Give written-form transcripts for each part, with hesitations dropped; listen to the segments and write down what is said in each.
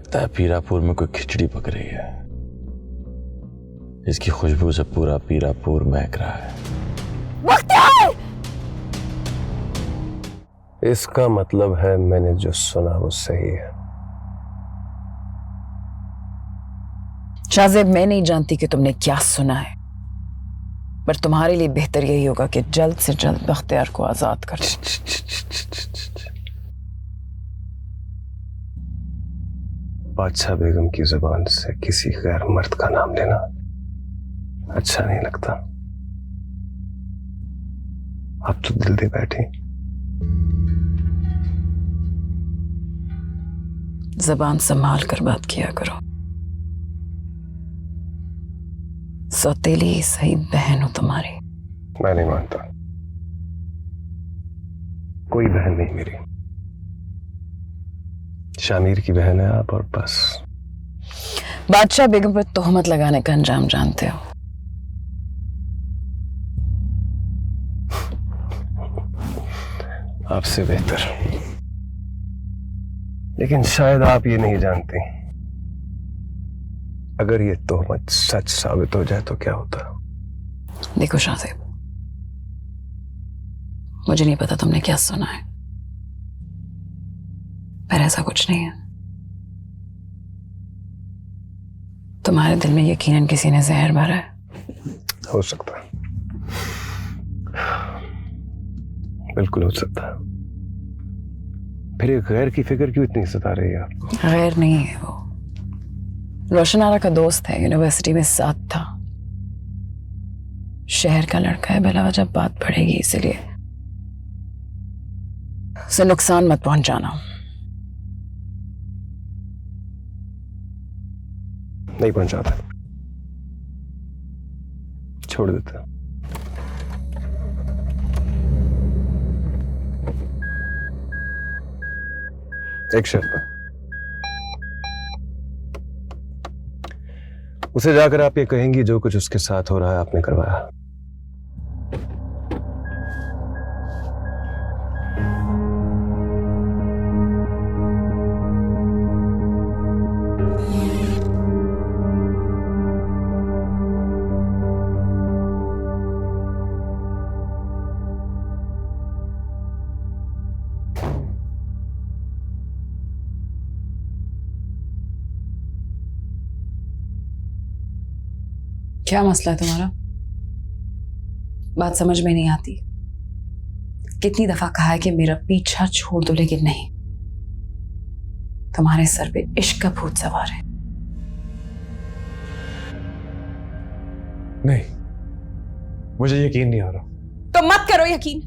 लगता है पीरापुर में कोई खिचड़ी पक रही है। इसकी खुशबू से पूरा पीरापुर महक रहा है। बख्तियार! इसका मतलब है मैंने जो सुना वो सही है। शाहजेब, मैं नहीं जानती कि तुमने क्या सुना है, पर तुम्हारे लिए बेहतर यही होगा कि जल्द से जल्द बख्तियार को आजाद कर दो। बादशाह बेगम की जुबान से किसी गैर मर्द का नाम लेना अच्छा नहीं लगता। अब तो दिल दे बैठी। जबान संभाल कर बात किया करो। सौतेली सही बहन हो तुम्हारी। मैं नहीं मानता, कोई बहन नहीं मेरी। शामिर की बहन है आप, और बस। बादशाह बेगम पर तोहमत लगाने का अंजाम जानते हो। आपसे बेहतर, लेकिन शायद आप ये नहीं जानते, अगर ये तोहमत सच साबित हो जाए तो क्या होता। देखो शाहजेब, मुझे नहीं पता तुमने क्या सुना है, पर ऐसा कुछ नहीं है। तुम्हारे दिल में यकीनन किसी ने जहर भरा है। हो सकता है, बिल्कुल हो सकता है। फिर एक गैर की फिक्र क्यों इतनी सता रही है आपको? गैर नहीं है वो, रोशन आरा का दोस्त है, यूनिवर्सिटी में साथ था। शहर का लड़का है, बिला वजह बात पड़ेगी, इसलिए उसे नुकसान मत पहुंचाना। नहीं पहुंचाता, छोड़ देता। एक शर्त पर, उसे जाकर आप ये कहेंगी जो कुछ उसके साथ हो रहा है आपने करवाया। क्या मसला है तुम्हारा? बात समझ में नहीं आती। कितनी दफा कहा है कि मेरा पीछा छोड़ दो, लेकिन नहीं। तुम्हारे सर पे इश्क का भूत सवार है। नहीं, मुझे यकीन नहीं आ रहा। तो मत करो यकीन।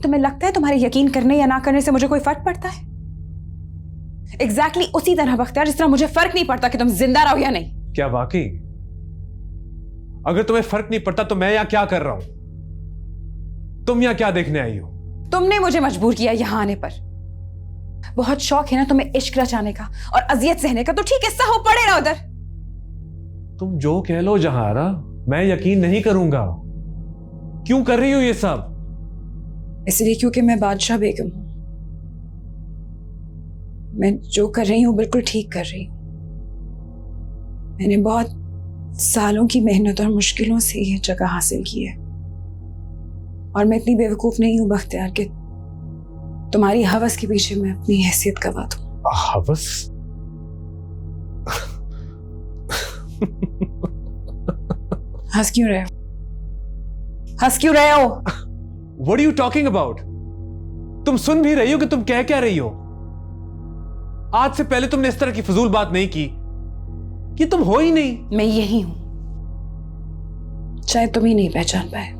तुम्हें लगता है तुम्हारे यकीन करने या ना करने से मुझे कोई फर्क पड़ता है? एग्जैक्टली उसी तरह बख्तियार, जिस तरह मुझे फर्क नहीं पड़ता कि तुम जिंदा रहो या नहीं। क्या वाकई? अगर तुम्हें फर्क नहीं पड़ता तो मैं यहां क्या कर रहा हूं? तुम यहां क्या देखने आई हो? तुमने मुझे मजबूर किया यहां आने पर। बहुत शौक है ना तुम्हें इश्क रचाने का और अजियत सहने का, तो ठीक है, सहो पड़े ना उधर। तुम जो कह लो जहारा, मैं यकीन नहीं करूंगा। क्यों कर रही हो ये सब? इसलिए क्योंकि मैं बादशाह बेगम हूं। मैं जो कर रही हूं बिल्कुल ठीक कर रही हूं। मैंने बहुत सालों की मेहनत और मुश्किलों से यह जगह हासिल की है, और मैं इतनी बेवकूफ नहीं हूं बख्तियार कि तुम्हारी हवस के पीछे मैं अपनी हैसियत गवा दूं। हवस? हंस क्यों रहे हो? हंस क्यों रहे हो? What are you talking about? तुम सुन भी रही हो कि तुम कह क्या रही हो? आज से पहले तुमने इस तरह की फजूल बात नहीं की कि तुम हो ही नहीं। मैं यही हूं, शायद तुम ही नहीं पहचान पाए।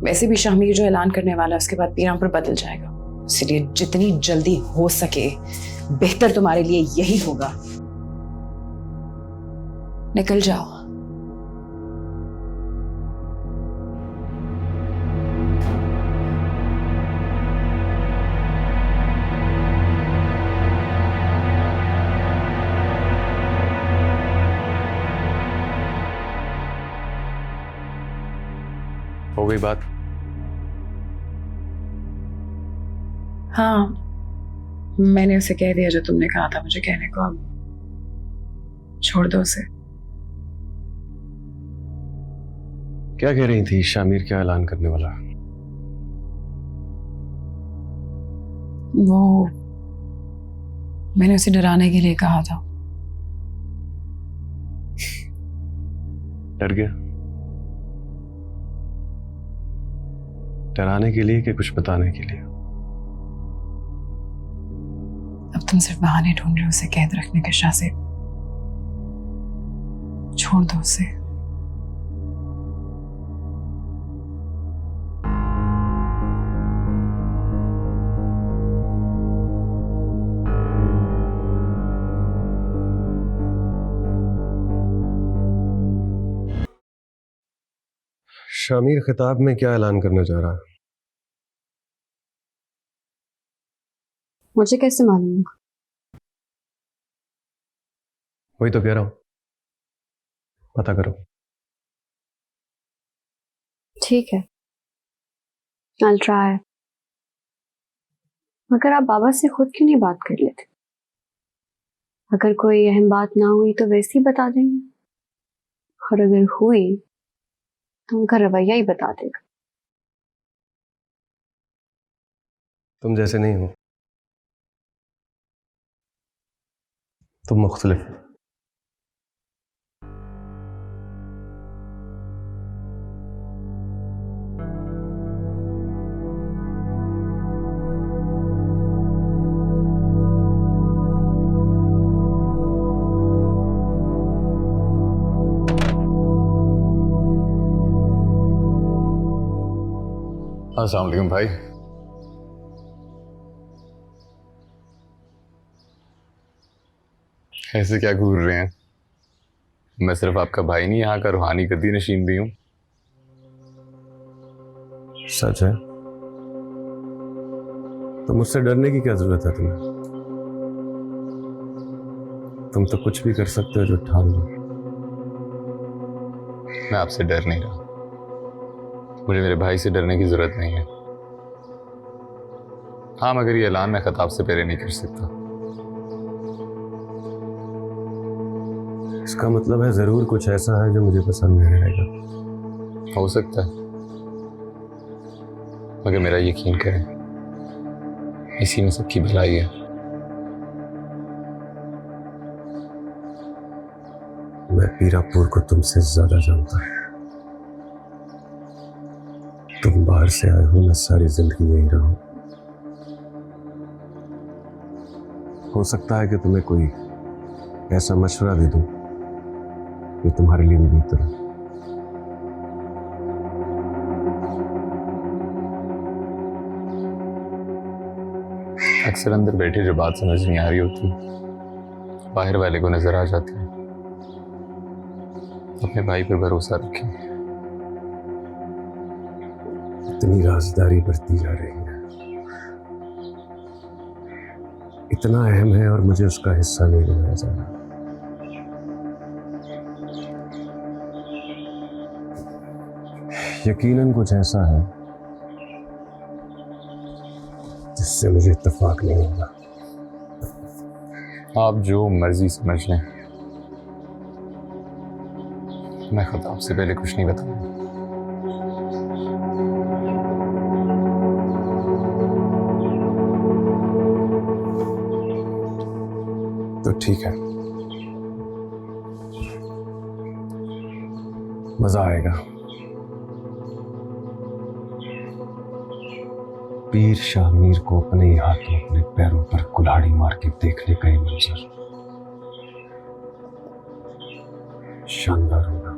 वैसे भी शामिर जो ऐलान करने वाला है उसके बाद पीरापुर बदल जाएगा, इसलिए जितनी जल्दी हो सके बेहतर तुम्हारे लिए यही होगा। निकल जाओ। हो गई बात? हाँ, मैंने उसे कह दिया जो तुमने कहा था मुझे कहने को। अब छोड़ दो उसे। क्या कह रही थी? शामिर क्या ऐलान करने वाला? वो मैंने उसे डराने के लिए कहा था। डर गया? डराने के लिए कि कुछ बताने के लिए? अब तुम सिर्फ बहाने ढूंढ रहे हो उसे कैद रखने के। शासिब, छोड़ दो उसे। शामिर खिताब में क्या ऐलान करना चाह रहा है? मुझे कैसे मालूम? वही तो कह रहा हूं, पता करो। ठीक है, I'll try। मगर आप बाबा से खुद क्यों नहीं बात कर लेते? अगर कोई अहम बात ना हुई तो वैसे ही बता देंगे, और अगर हुई तो उनका रवैया ही बता देगा। तुम जैसे नहीं हो, तुम मुख्तलिफ हो। अस्सलाम वालेकुम भाई। ऐसे क्या घूर रहे हैं? मैं सिर्फ आपका भाई नहीं, यहाँ का रूहानी गद्दी नशीन भी हूँ। सच है? तो मुझसे डरने की क्या जरूरत है तुम्हें? तुम तो कुछ भी कर सकते हो जो ठान लो। मैं आपसे डर नहीं रहा, मुझे मेरे भाई से डरने की जरूरत नहीं है। हाँ, मगर ये ऐलान मैं खिताब से पहले नहीं कर सकता। इसका मतलब है जरूर कुछ ऐसा है जो मुझे पसंद नहीं आएगा। हो सकता है, मगर मेरा यकीन करें, इसी में सबकी भलाई है। मैं पीरापुर को तुमसे ज्यादा जानता हूं। तुम बाहर से आए हो, मैं सारी जिंदगी यही रहा हूं। हो सकता है कि तुम्हें कोई ऐसा मशवरा दे दूं जो तुम्हारे लिए भी बेहतर है। अक्सर अंदर बैठे जो बात समझ नहीं आ रही होती, बाहर वाले को नजर आ जाती है। अपने भाई पर भरोसा रखें। इतनी राजदारी बढ़ती जा रही है, इतना अहम है और मुझे उसका हिस्सा नहीं बनाया जा रहा। यकीनन कुछ ऐसा है जिससे मुझे इत्तेफाक नहीं होगा। आप जो मर्जी समझ लें, मैं खिताब से पहले कुछ नहीं बताऊंगा। तो ठीक है, मजा आएगा। पीर शामिर को अपने ही हाथों अपने पैरों पर कुल्हाड़ी मार के देखने का ये मंजर शानदार होगा।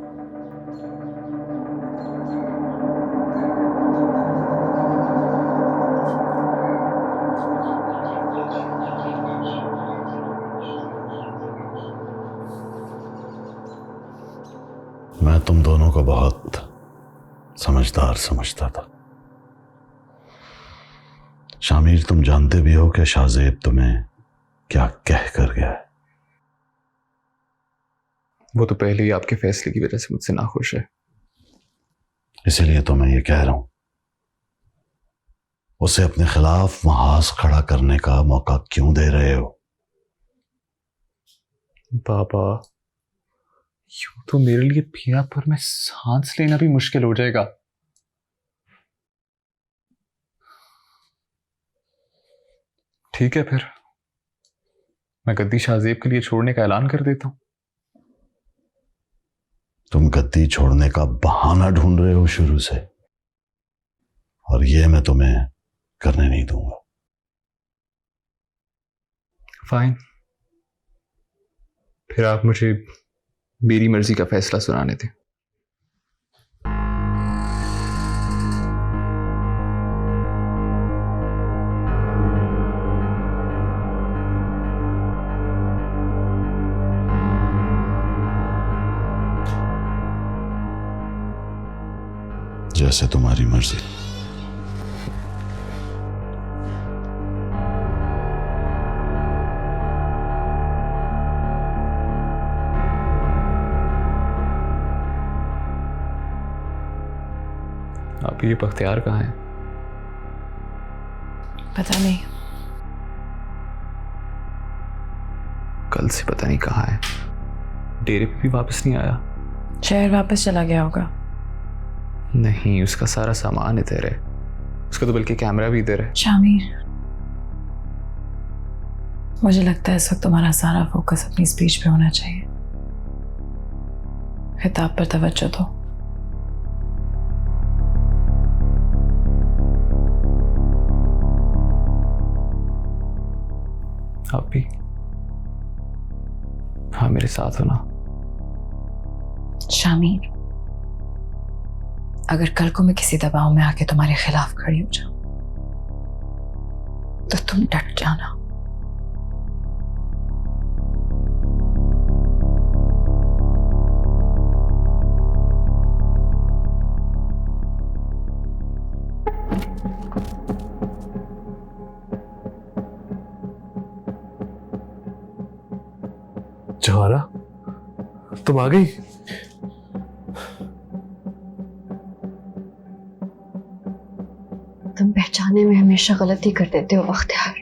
मैं तुम दोनों को बहुत समझदार समझता था। शामिर, तुम जानते भी हो कि शाहजेब तुम्हें क्या कह कर गया है। वो तो पहले ही आपके फैसले की वजह से मुझसे नाखुश है। इसीलिए तो मैं ये कह रहा हूं उसे अपने खिलाफ महाज खड़ा करने का मौका क्यों दे रहे हो? बाबा, यूं तो मेरे लिए पीरापुर में सांस लेना भी मुश्किल हो जाएगा। ठीक है, फिर मैं गद्दी शाहजेब के लिए छोड़ने का ऐलान कर देता हूं। तुम गद्दी छोड़ने का बहाना ढूंढ रहे हो शुरू से, और ये मैं तुम्हें करने नहीं दूंगा। फाइन, फिर आप मुझे मेरी मर्जी का फैसला सुनाने दें। जैसे तुम्हारी मर्जी। आप ये बख्तियार कहाँ हैं? पता नहीं, कल से पता नहीं कहाँ है। डेरे पे भी वापस नहीं आया। शहर वापस चला गया होगा। नहीं, उसका सारा सामान इधर है। उसका तो बल्कि कैमरा भी इधर है। शामिर, मुझे लगता है इस वक्त तुम्हारा सारा फोकस अपनी स्पीच पे होना चाहिए। खिताब पर तवज्जो दो। आप भी हाँ मेरे साथ हो ना। शामिर, अगर कल को मैं किसी दबाव में आके तुम्हारे खिलाफ खड़ी हो जाऊं तो तुम डट जाना। जवारा, तुम आ गई? तुम पहचाने में हमेशा गलती कर देते हो बख्तियार।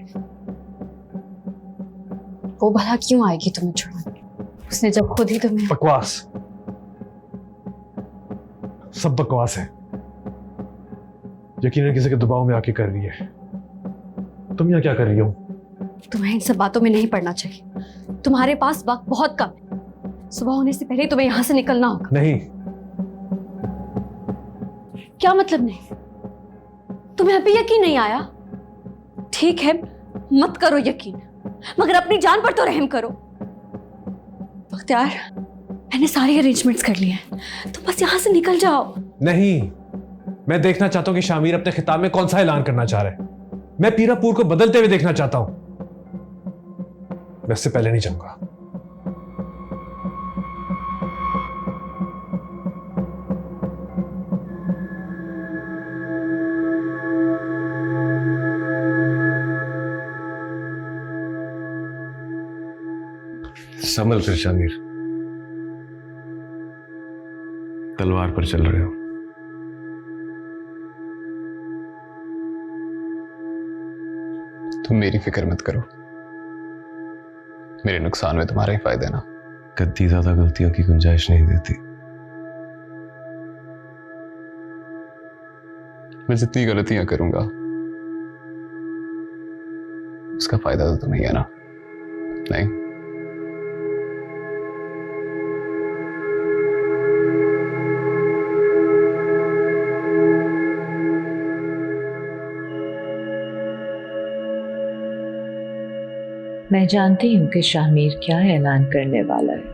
वो भला क्यों आएगी तुम्हें छुड़ाने? उसने जब खुद ही तुम्हें। बकवास, सब बकवास है। यकीनन किसी के दबाव में आके कर रही है। तुम यहाँ क्या कर रही हो? तुम्हें इन सब बातों में नहीं पड़ना चाहिए। तुम्हारे पास वक्त बहुत कम है। सुबह होने से पहले तुम्हें यहां से निकलना होगा। नहीं। क्या मतलब नहीं? तुम्हें अभी यकीन नहीं आया? ठीक है, मत करो यकीन, मगर अपनी जान पर तो रहम करो। बख्तियार, मैंने सारे अरेंजमेंट्स कर लिए हैं, तुम बस यहां से निकल जाओ। नहीं, मैं देखना चाहता हूं कि शामिर अपने खिताब में कौन सा ऐलान करना चाह रहा है। मैं पीरापुर को बदलते हुए देखना चाहता हूं। मैं इससे पहले नहीं जाऊंगा। संभल कर शामिर, तलवार पर चल रहे हो। तुम मेरी फिक्र मत करो, मेरे नुकसान में तुम्हारा ही फायदा ना। गद्दी ज्यादा गलतियों की गुंजाइश नहीं देती। मैं जितनी गलतियां करूंगा उसका फायदा तो तुम्हें ही है ना। नहीं, मैं जानती हूँ कि शामिर क्या ऐलान करने वाला है।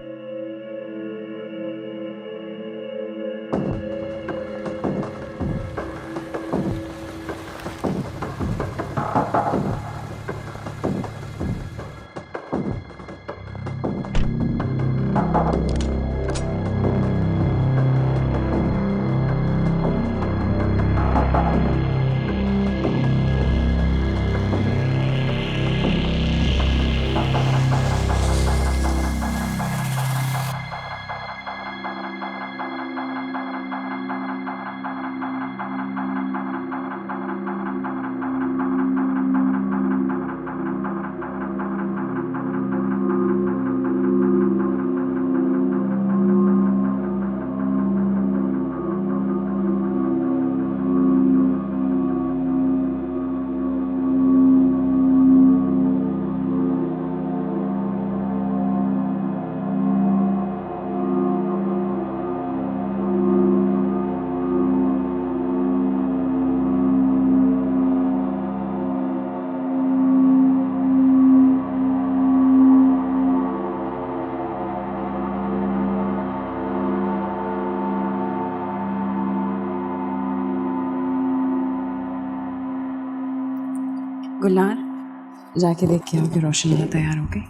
गुलनार जाके देख के आओ कि रोशनी तैयार हो गई।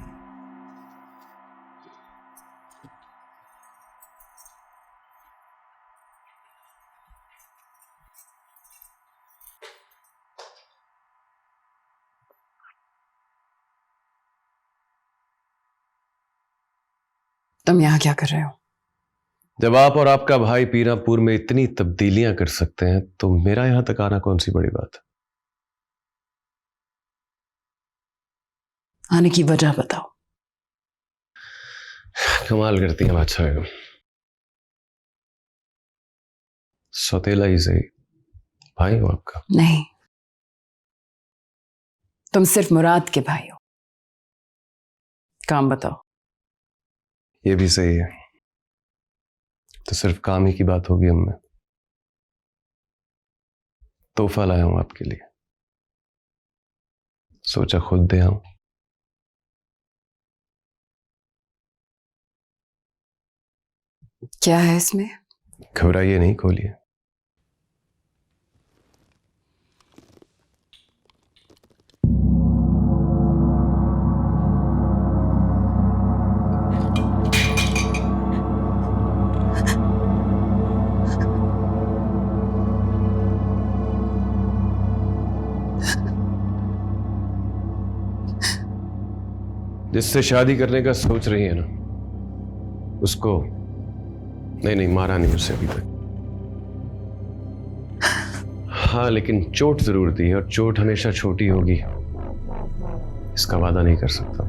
तुम यहाँ क्या कर रहे हो? जब आप और आपका भाई पीरापुर में इतनी तब्दीलियां कर सकते हैं तो मेरा यहां तक आना कौन सी बड़ी बात है? आने की वजह बताओ। कमाल करती हैं बादशाह बेगम। सौतेला ही सही, भाई हो आपका। नहीं, तुम सिर्फ मुराद के भाई हो। काम बताओ। ये भी सही है, तो सिर्फ काम ही की बात होगी। अब मैं तोहफा लाया हूं आपके लिए, सोचा खुद दे आऊं। क्या है इसमें? घबराइए नहीं, खोलिए। जिससे शादी करने का सोच रही है ना, उसको नहीं मारा नहीं उसे अभी तक। हाँ, लेकिन चोट जरूर दी है, और चोट हमेशा छोटी होगी इसका वादा नहीं कर सकता।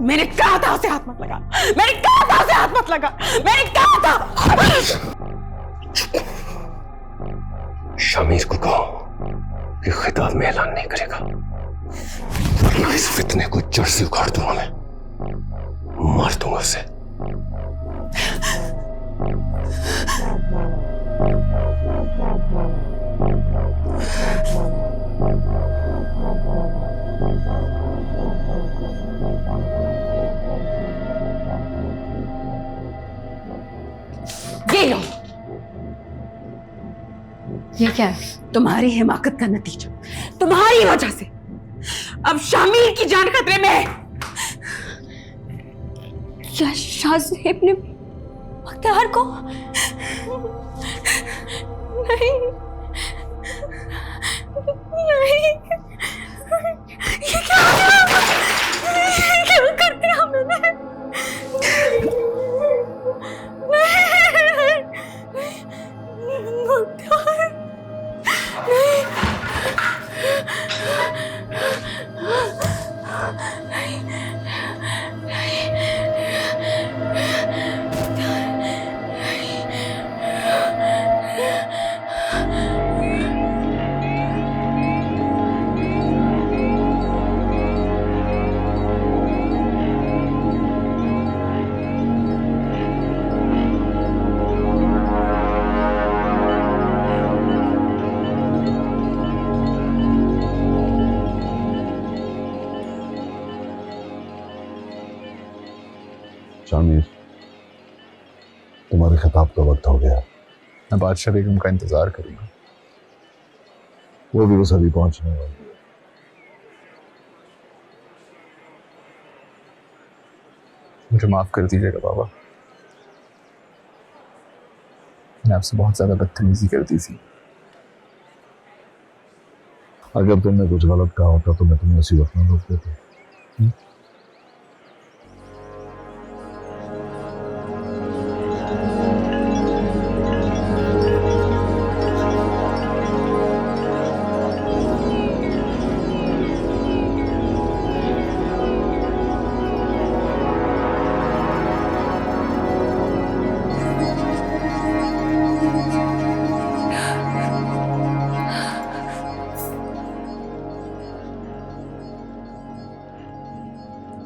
मैंने कहा था उसे हाथ मत लगा, मैंने कहा था उसे हाथ मत लगा, मैंने कहा था। शामिर को कहो कि खिताब में ऐलान नहीं करेगा, वरना इस फितने को जड़ से उखाड़ दूंगा मैं, मार दूंगा उसे। ये लो, ये क्या है? तुम्हारी हिमाकत का नतीजा। तुम्हारी वजह से अब शामिर की जान खतरे में है। क्या शाहजेब ने बख्तियार को? नहीं नहीं, ये क्या कर दिया मैंने? बख्तियार शामिर, तुम्हारे खिताब का वक्त हो गया। मैं बादशाह बेगम का इंतजार करूंगा। वो भी बस अभी पहुंचने वाली है। मुझे माफ कर दीजिएगा बाबा, मैंने आपसे बहुत ज्यादा बदतमीजी कर दी थी। अगर तुमने कुछ गलत कहा होता तो मैं तुम्हें उसी वक्त में रोक देता।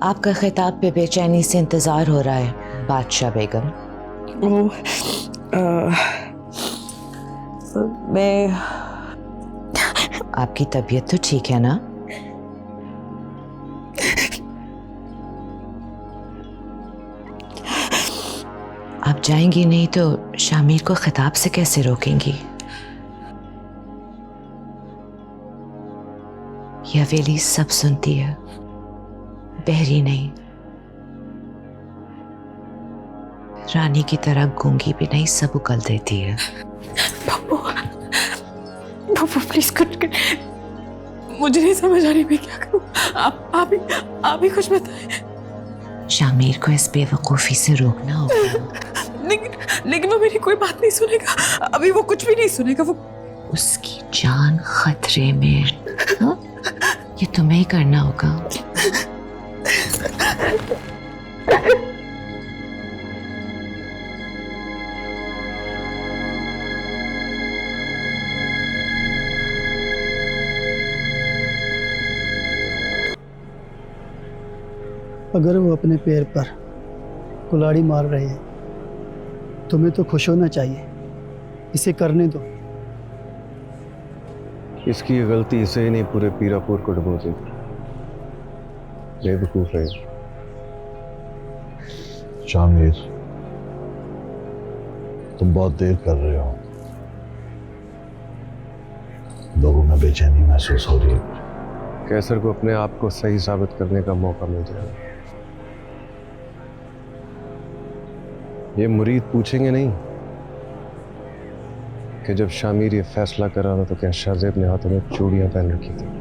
आपका खिताब पे बेचैनी से इंतजार हो रहा है बादशाह बेगम। मैं आपकी तबीयत तो ठीक है ना? आप जाएंगी नहीं तो शामिर को खिताब से कैसे रोकेंगी? यह हवेली सब सुनती है, बहरी नहीं। रानी की तरह गूंगी भी नहीं, सब उगल देती है। पप्पू, पप्पू प्लीज कुछ कर, मुझे नहीं समझ आ रही मैं क्या करूं। आप ही कुछ बताएं। शामिर को इस बेवकूफी से रोकना होगा। लेकिन वो मेरी कोई बात नहीं सुनेगा, अभी वो कुछ भी नहीं सुनेगा। वो उसकी जान खतरे में। हाँ? ये तुम्हें ही करना होगा। अगर वो अपने पैर पर कुल्हाड़ी मार रहे हैं, तुम्हें तो खुश होना चाहिए। इसे करने दो। इसकी ये गलती इसे ही नहीं, पूरे पीरापुर को डुबो देगी। बेवकूफ है। शामिर, तुम बहुत देर कर रहे हो। लोगों में बेचैनी महसूस हो रही है। कैसर को अपने आप को सही साबित करने का मौका मिल जाएगा। ये मुरीद पूछेंगे नहीं कि जब शामिर ये फैसला कर रहा था तो क्या शाहजेब ने हाथों में चूड़ियां पहन रखी थी।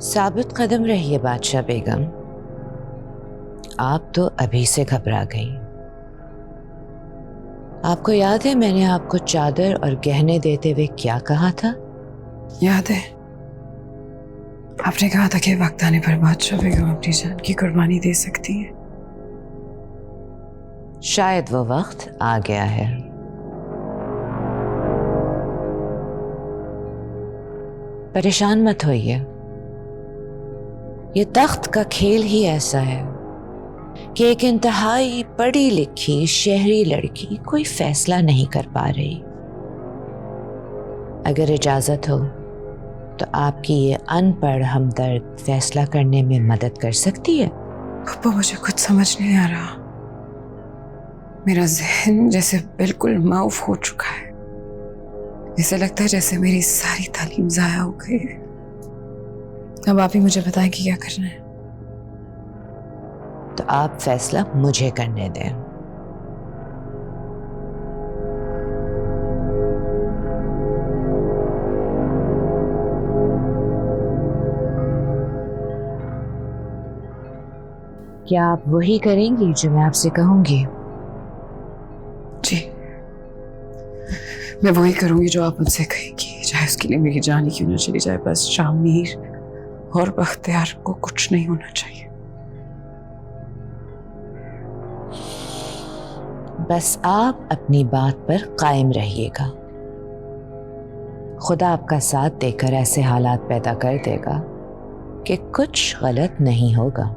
साबित कदम रहिए बादशाह बेगम। आप तो अभी से घबरा गई। आपको याद है मैंने आपको चादर और गहने देते हुए क्या कहा था? याद है, आपने कहा था कि वक्त आने पर बादशाह बेगम अपनी जान की कुर्बानी दे सकती है। शायद वो वक्त आ गया है। परेशान मत होइए। ये तख्त का खेल ही ऐसा है कि एक इंतहाई पढ़ी लिखी शहरी लड़की कोई फैसला नहीं कर पा रही। अगर इजाजत हो तो आपकी ये अनपढ़ हमदर्द फैसला करने में मदद कर सकती है। पप्पू, मुझे कुछ समझ नहीं आ रहा। मेरा जहन जैसे बिल्कुल माउफ हो चुका है। ऐसा लगता है जैसे मेरी सारी तालीम जाया हो गई है। अब आप ही मुझे बताएं कि क्या करना है। तो आप फैसला मुझे करने दें। क्या आप वही करेंगी जो मैं आपसे कहूंगी? जी, मैं वही करूंगी जो आप मुझसे कहेंगी, चाहे उसके लिए मेरी जान ही क्यों ना चली जाए। बस शामिर और बख्तियार को कुछ नहीं होना चाहिए। बस आप अपनी बात पर कायम रहिएगा। खुदा आपका साथ देकर ऐसे हालात पैदा कर देगा कि कुछ गलत नहीं होगा।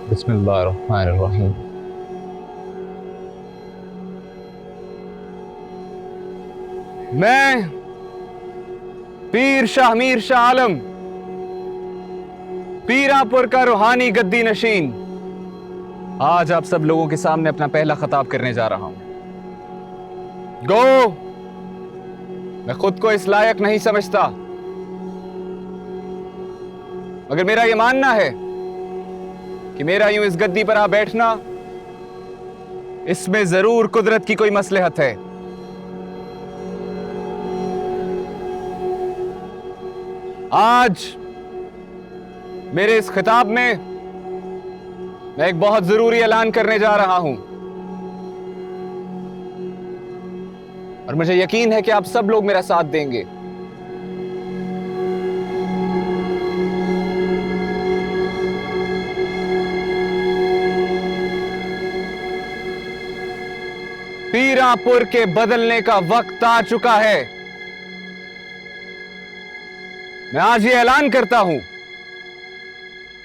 बिस्मिल्लाहिर्रहमानिर्रहीम। मैं पीर शाह मीर शाह आलम, पीरापुर का रूहानी गद्दी नशीन, आज आप सब लोगों के सामने अपना पहला खिताब करने जा रहा हूं। गो, मैं खुद को इस लायक नहीं समझता, मगर मेरा यह मानना है कि मेरा यूं इस गद्दी पर आ बैठना, इसमें जरूर कुदरत की कोई मसलहत है। आज मेरे इस खिताब में मैं एक बहुत जरूरी ऐलान करने जा रहा हूं, और मुझे यकीन है कि आप सब लोग मेरा साथ देंगे। पीरापुर के बदलने का वक्त आ चुका है। मैं आज ये ऐलान करता हूं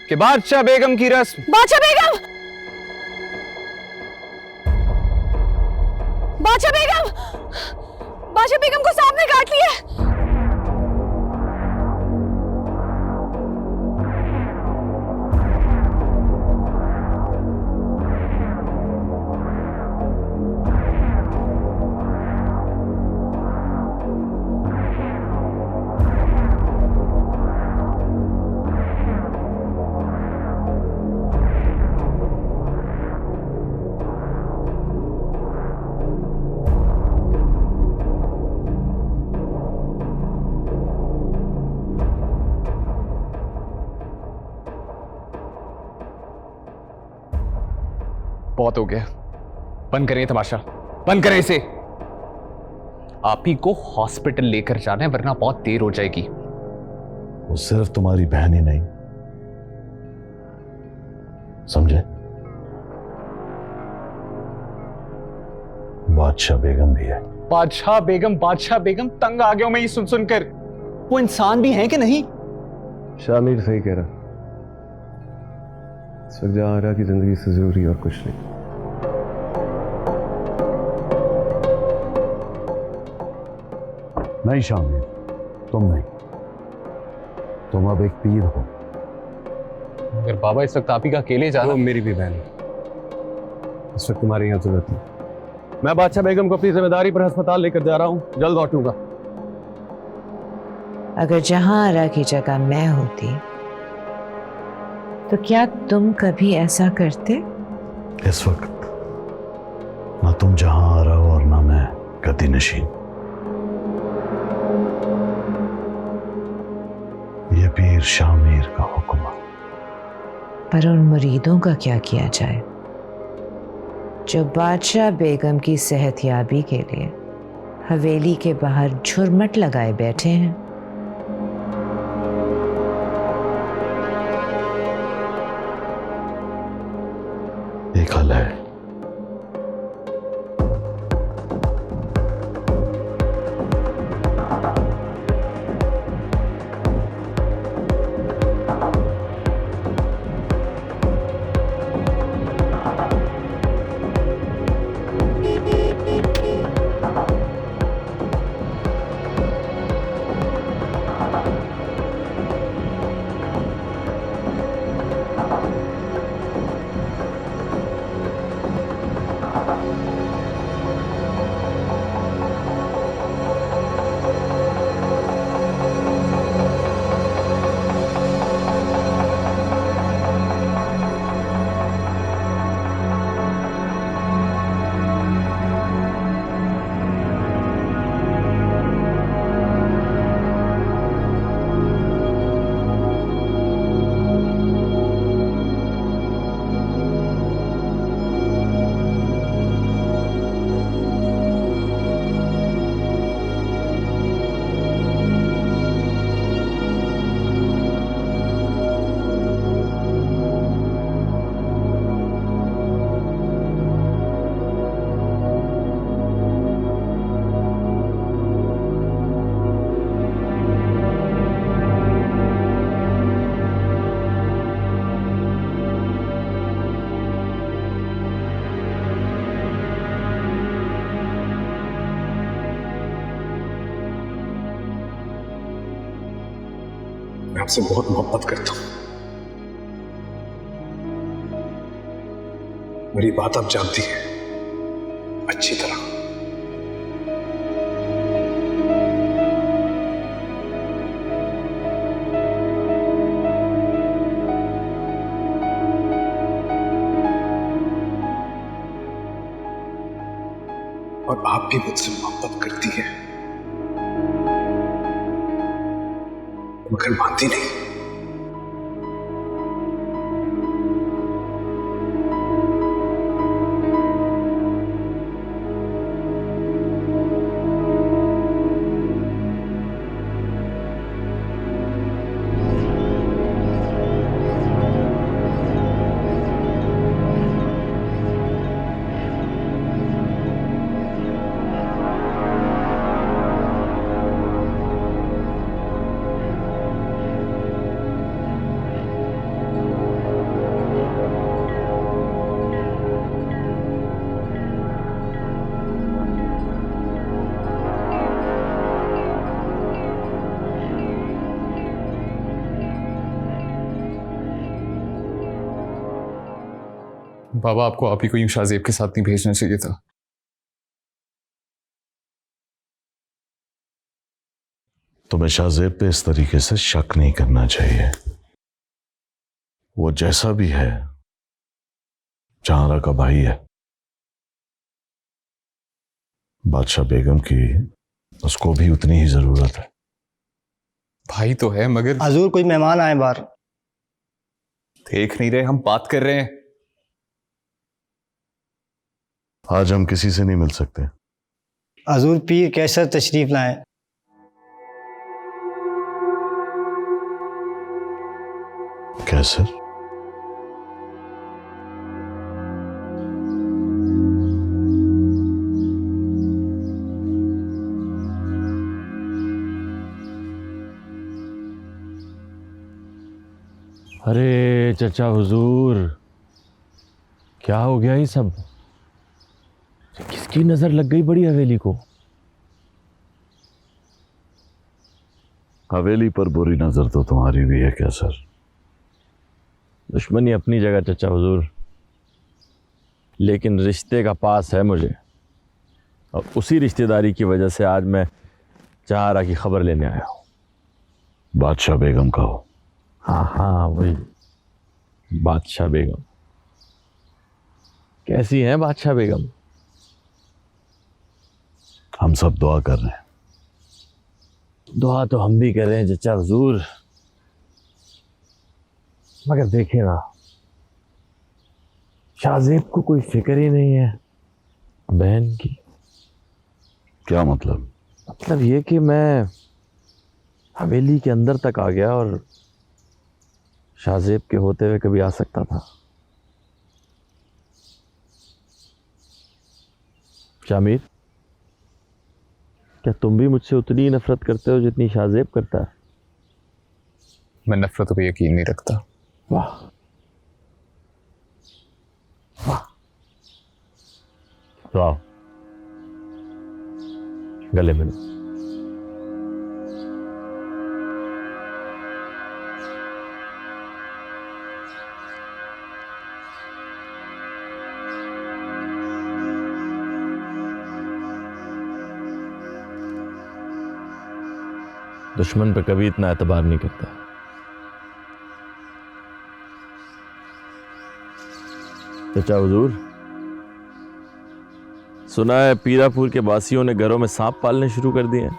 कि बादशाह बेगम की रस्म, बादशाह बेगम, बादशाह बेगम, बादशाह बेगम को सांप ने काट लिया। बहुत हो गया, बंद करें तमाशा, बंद करें इसे। आप ही को हॉस्पिटल लेकर जाना है, वरना बहुत देर हो जाएगी। वो सिर्फ तुम्हारी बहन ही नहीं, समझे, बादशाह बेगम भी है। बादशाह बेगम, बादशाह बेगम, तंग आ गया हूं मैं ये सुन सुनकर। वो इंसान भी हैं कि नहीं? शामिर सही कह रहा, इस वक्त जहां आरा की जिंदगी से जरूरी और कुछ नहीं। नहीं शामिर, तुम नहीं, तुम अब एक पीर हो। अगर बाबा इस वक्त आप ही का अकेले जाना। मेरी भी बहन है, इस वक्त तुम्हारी यहाँ जरूरत नहीं। मैं बादशाह बेगम को अपनी जिम्मेदारी पर अस्पताल लेकर जा रहा हूँ, जल्द लौटूंगा। अगर जहां आरा की जगह मैं होती तो क्या तुम कभी ऐसा करते? इस वक्त ना तुम जहां आ रहा हो और ना मैं गद्दी नशीन। ये पीर शामिर का हुक्म है। पर उन मुरीदों का क्या किया जाए जो बादशाह बेगम की सेहतयाबी के लिए हवेली के बाहर झुरमट लगाए बैठे हैं? एक हल है, मैं आपसे बहुत मोहब्बत करता हूं। मेरी बात आप जानती हैं अच्छी तरह। और आप भी मुझसे मोहब्बत करती हैं, मगर मानती नहीं। बाबा, आपको आप ही को यूं शाहजेब के साथ नहीं भेजना चाहिए था। तुम्हें शाहजेब पे इस तरीके से शक नहीं करना चाहिए। वो जैसा भी है जहारा का भाई है। बादशाह बेगम की उसको भी उतनी ही जरूरत है। भाई तो है, मगर हजूर कोई मेहमान आए बाहर। देख नहीं रहे, हम बात कर रहे हैं। आज हम किसी से नहीं मिल सकते। हजूर पीर कैसर तशरीफ लाए। कैसर? अरे चचा हुजूर, क्या हो गया ये सब? किसकी नजर लग गई बड़ी हवेली को? हवेली पर बुरी नजर तो तुम्हारी भी है कैसर। दुश्मनी अपनी जगह चचा हुजूर, लेकिन रिश्ते का पास है मुझे, और उसी रिश्तेदारी की वजह से आज मैं जहारा की खबर लेने आया हूँ। बादशाह बेगम का हो? हाँ हाँ, वही बादशाह बेगम। कैसी हैं बादशाह बेगम? हम सब दुआ कर रहे हैं। दुआ तो हम भी कर रहे हैं चचा हुजूर, मगर देखे ना, शाहजेब को कोई फिक्र ही नहीं है बहन की। क्या मतलब? मतलब ये कि मैं हवेली के अंदर तक आ गया और शाहजेब के होते हुए कभी आ सकता था। शामिर, क्या तुम भी मुझसे उतनी ही नफरत करते हो जितनी शाहजेब करता है? मैं नफरत पे यकीन नहीं रखता। वाह वाह। तो आओ गले मिलो। दुश्मन पे कभी इतना एतबार नहीं करता। चचा हुजूर, सुना है पीरापुर के बासियों ने घरों में सांप पालने शुरू कर दिए हैं।